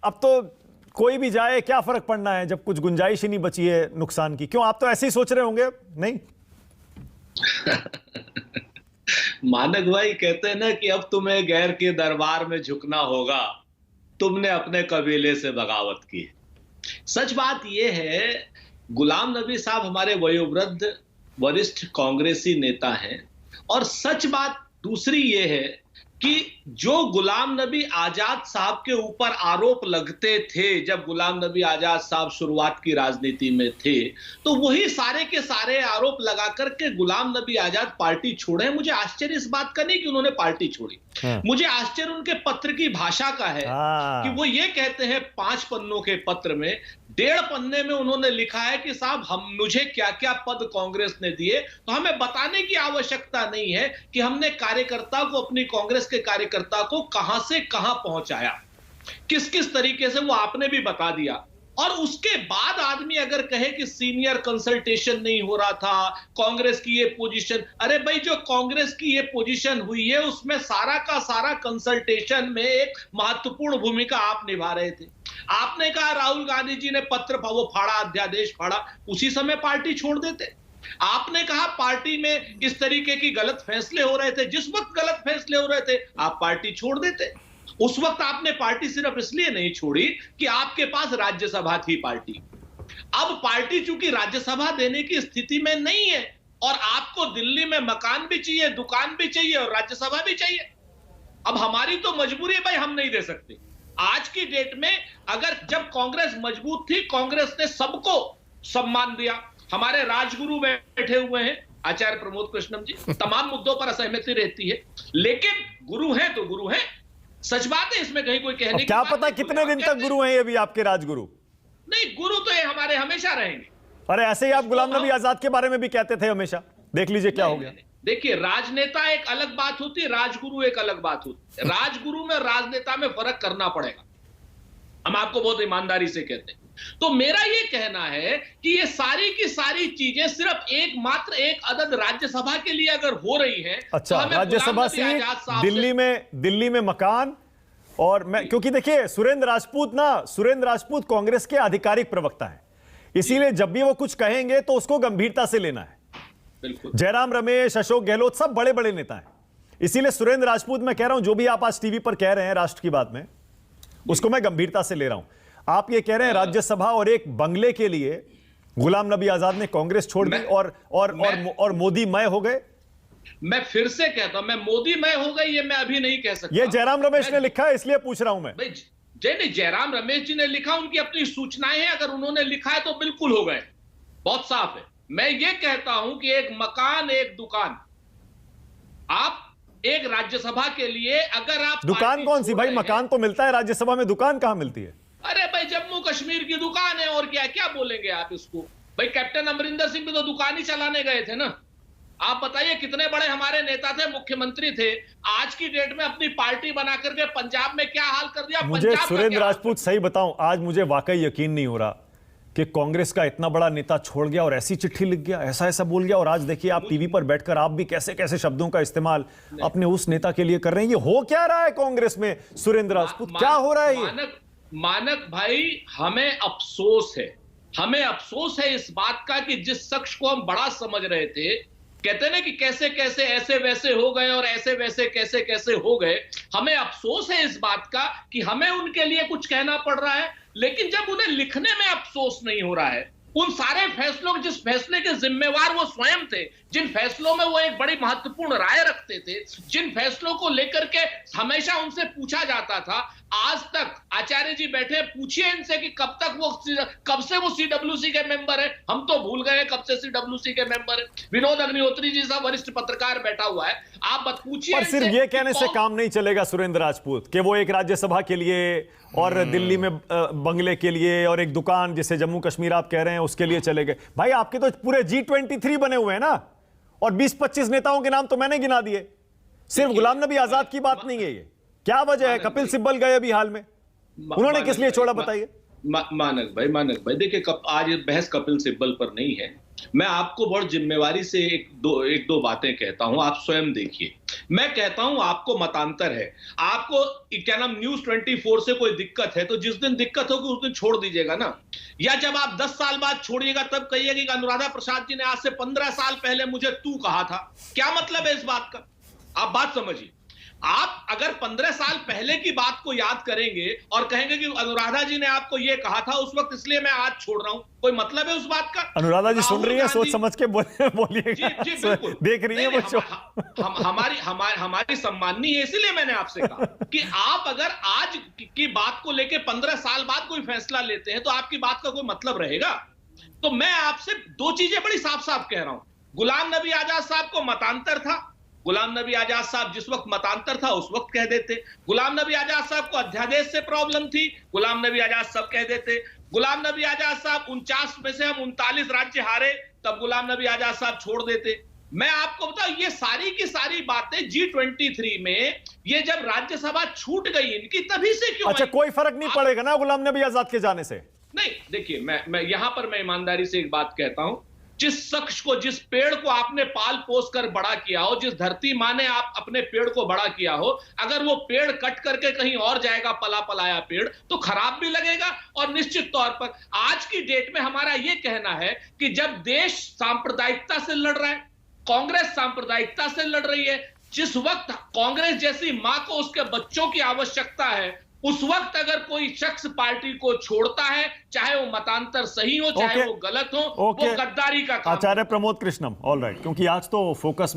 अब तो कोई भी जाए क्या फर्क पड़ना है जब कुछ गुंजाइश ही नहीं बची है नुकसान की। क्यों, आप तो ऐसे ही सोच रहे होंगे? नहीं मानक भाई कहते हैं ना कि अब तुम्हें गैर के दरबार में झुकना होगा, तुमने अपने कबीले से बगावत की। सच बात यह है, गुलाम नबी साहब हमारे वयोवृद्ध वरिष्ठ कांग्रेसी नेता हैं। और सच बात दूसरी यह है कि जो गुलाम नबी आजाद साहब के ऊपर आरोप लगते थे, जब गुलाम नबी आजाद साहब शुरुआत की राजनीति में थे, तो वही सारे के सारे आरोप लगा करके गुलाम नबी आजाद पार्टी छोड़े। मुझे आश्चर्य इस बात का नहीं कि उन्होंने पार्टी छोड़ी, मुझे आश्चर्य उनके पत्र की भाषा का है कि वो ये कहते हैं 5 पन्नों के पत्र में 1.5 पन्ने में उन्होंने लिखा है कि साहब मुझे क्या क्या पद कांग्रेस ने दिए, तो हमें बताने की आवश्यकता नहीं है कि हमने कार्यकर्ता को, अपनी कांग्रेस के कार्यकर्ता को कहां से कहां पहुंचाया, किस किस तरीके से, वो आपने भी बता दिया। और उसके बाद आदमी अगर कहे कि सीनियर कंसल्टेशन नहीं हो रहा था, कांग्रेस की ये पोजीशन, अरे भाई जो कांग्रेस की ये पोजीशन हुई है उसमें सारा का सारा कंसल्टेशन में एक महत्वपूर्ण भूमिका आप निभा रहे थे। आपने कहा राहुल गांधी जी ने पत्र वो फाड़ा, अध्यादेश फाड़ा, उसी समय पार्टी छोड़ देते। आपने कहा पार्टी में इस तरीके की गलत फैसले हो रहे थे, जिस वक्त गलत फैसले हो रहे थे आप पार्टी छोड़ देते। उस वक्त आपने पार्टी सिर्फ इसलिए नहीं छोड़ी कि आपके पास राज्यसभा थी पार्टी। अब पार्टी चूंकि राज्यसभा देने की स्थिति में नहीं है और आपको दिल्ली में मकान भी चाहिए, दुकान भी चाहिए और राज्यसभा भी चाहिए। अब हमारी तो मजबूरी है भाई, हम नहीं दे सकते। आज की डेट में अगर जब कांग्रेस मजबूत थी, कांग्रेस ने सबको सम्मान दिया। हमारे राजगुरु बैठे हुए हैं आचार्य प्रमोद कृष्णम जी, तमाम मुद्दों पर असहमति रहती है, लेकिन गुरु हैं तो गुरु हैं। सच बात है, इसमें कहीं कोई कहने की क्या बात पता नहीं। कितने दिन तक गुरु हैं ये भी आपके राजगुरु? नहीं, गुरु तो ये हमारे हमेशा रहेंगे। अरे ऐसे ही आप गुलाम नबी आजाद के बारे में भी कहते थे हमेशा, देख लीजिए क्या हो गया। देखिए, राजनेता एक अलग बात होती है, राजगुरु एक अलग बात होती है। राजगुरु में राजनेता में फर्क करना पड़ेगा, हम आपको बहुत ईमानदारी से कहते हैं। तो मेरा ये कहना है कि ये सारी की सारी चीजें सिर्फ एकमात्र एक अदद राज्यसभा के लिए अगर हो रही हैं, अच्छा, तो हमें राज्यसभा से दिल्ली में मकान। और मैं, क्योंकि देखिए सुरेंद्र राजपूत कांग्रेस के आधिकारिक प्रवक्ता है, इसीलिए जब भी वो कुछ कहेंगे तो उसको गंभीरता से लेना है। बिल्कुल। जयराम रमेश, अशोक गहलोत सब बड़े बड़े नेता हैं, इसीलिए सुरेंद्र राजपूत, मैं कह रहा हूं जो भी आप आज टीवी पर कह रहे हैं राष्ट्र की बात में, उसको मैं गंभीरता से ले रहा हूं। आप ये कह रहे हैं राज्यसभा और एक बंगले के लिए गुलाम नबी आजाद ने कांग्रेस छोड़ दी और मोदी मय हो गए। मैं फिर से कहता हूं, मैं मोदी मय हो गई ये मैं अभी नहीं कह सकता। ये जयराम रमेश ने लिखा है, इसलिए पूछ रहा हूं मैं। नहीं, जयराम रमेश जी ने लिखा, उनकी अपनी सूचनाएं हैं, अगर उन्होंने लिखा है तो बिल्कुल हो गए, बहुत साफ है। मैं ये कहता हूं कि एक मकान एक दुकान, आप एक राज्यसभा के लिए अगर आप दुकान कौन सी भाई? मकान तो मिलता है राज्यसभा में, दुकान कहां मिलती है? अरे भाई जम्मू कश्मीर की दुकान है, और क्या क्या बोलेंगे आप इसको? भाई कैप्टन अमरिंदर सिंह भी तो दुकान ही चलाने गए थे ना। आप बताइए कितने बड़े हमारे नेता थे, मुख्यमंत्री थे, आज की डेट में अपनी पार्टी बना करके पंजाब में क्या हाल कर दिया। मुझे सुरेंद्र राजपूत सही बताऊं, आज मुझे वाकई यकीन नहीं हो रहा कि कांग्रेस का इतना बड़ा नेता छोड़ गया और ऐसी चिट्ठी लिख गया, ऐसा ऐसा बोल गया। और आज देखिए आप टीवी पर बैठकर आप भी कैसे कैसे शब्दों का इस्तेमाल अपने उस नेता के लिए कर रहे हैं। ये हो क्या रहा है कांग्रेस में सुरेंद्र राजपूत, क्या हो रहा है ये? मानक भाई, हमें अफसोस है इस बात का कि जिस शख्स को हम बड़ा समझ रहे थे, कहते ना कि कैसे कैसे ऐसे वैसे हो गए और ऐसे वैसे कैसे कैसे हो गए, हमें अफसोस है इस बात का कि हमें उनके लिए कुछ कहना पड़ रहा है, लेकिन जब उन्हें लिखने में अफसोस नहीं हो रहा है, उन सारे फैसलों, जिस फैसले के जिम्मेवार वो स्वयं थे, जिन फैसलों में वो एक बड़ी महत्वपूर्ण राय रखते थे, जिन फैसलों को लेकर के हमेशा उनसे पूछा जाता था, आज तक आचार्य जी बैठे, पूछिए इनसे कि कब से वो सीडब्ल्यूसी के मेंबर है। हम तो भूल गए कब से सीडब्ल्यूसी के मेंबर है। विनोद अग्निहोत्री जी सा वरिष्ठ पत्रकार बैठा हुआ है, आप बत पूछिए। पर सिर्फ ये कहने से काम नहीं चलेगा सुरेंद्र राजपूत कि वो एक राज्यसभा के लिए और दिल्ली में बंगले के लिए और एक दुकान जिसे जम्मू कश्मीर आप कह रहे हैं उसके लिए चले गए। भाई आपके तो पूरे G23 बने हुए हैं ना, और 20-25 नेताओं के नाम तो मैंने गिना दिए, सिर्फ गुलाम नबी आजाद की बात नहीं है ये। क्या वजह है? कपिल सिब्बल गए अभी हाल में, उन्होंने किस लिए छोड़ा बताइए? मानक भाई देखिए, आज बहस कपिल सिब्बल पर नहीं है। मैं आपको बहुत जिम्मेवारी से एक दो बातें कहता हूं, आप स्वयं देखिए। मैं कहता हूं आपको मतांतर है, आपको क्या नाम न्यूज 24 से कोई दिक्कत है तो जिस दिन दिक्कत होगी उस दिन छोड़ दीजिएगा ना, या जब आप 10 साल बाद छोड़िएगा तब कहिएगा कि अनुराधा प्रसाद जी ने आज से 15 साल पहले मुझे तू कहा था। क्या मतलब है इस बात का? आप बात समझिए। आप अगर 15 साल पहले की बात को याद करेंगे और कहेंगे कि अनुराधा जी ने आपको यह कहा था उस वक्त, इसलिए मैं आज छोड़ रहा हूं, कोई मतलब है उस बात का? अनुराधा जी सुन रही है, सोच समझ के बोलिएगा। जी बिल्कुल देख रही है वो शो। हमारी सम्माननी है, इसीलिए मैंने आपसे कहा कि आप अगर आज की बात को लेके 15 साल बाद कोई फैसला लेते हैं तो आपकी बात का कोई मतलब रहेगा? तो मैं आपसे दो चीजें बड़ी साफ साफ कह रहा हूं। गुलाम नबी आजाद साहब को मतांतर था, गुलाम नबी आजाद साहब जिस वक्त मतांतर था उस वक्त कह देते। गुलाम नबी आजाद साहब को अध्यादेश से प्रॉब्लम थी, गुलाम नबी आजाद साहब कह देते। गुलाम नबी आजाद साहब 49 में से हम 39 राज्य हारे, तब गुलाम नबी आजाद साहब छोड़ देते। मैं आपको बताऊं, ये सारी की सारी बातें G23 में ये जब राज्यसभा छूट गई इनकी, तभी से क्यों? अच्छा, कोई फर्क नहीं पड़ेगा ना गुलाम नबी आजाद के जाने से? नहीं, देखिए मैं यहां पर मैं ईमानदारी से एक बात कहता हूं, जिस शख्स को, जिस पेड़ को आपने पाल पोस कर बड़ा किया हो, जिस धरती माँ ने आप अपने पेड़ को बड़ा किया हो, अगर वो पेड़ कट करके कहीं और जाएगा, पला पलाया पेड़, तो खराब भी लगेगा। और निश्चित तौर पर आज की डेट में हमारा ये कहना है कि जब देश सांप्रदायिकता से लड़ रहा है, कांग्रेस सांप्रदायिकता से लड़ रही है, जिस वक्त कांग्रेस जैसी मां को उसके बच्चों की आवश्यकता है, उस वक्त अगर कोई शख्स पार्टी को छोड़ता है, चाहे वो मतांतर सही हो चाहे वो गलत हो, वो गद्दारी का काम। आचार्य प्रमोद कृष्णम, ऑल राइट, क्योंकि आज तो फोकस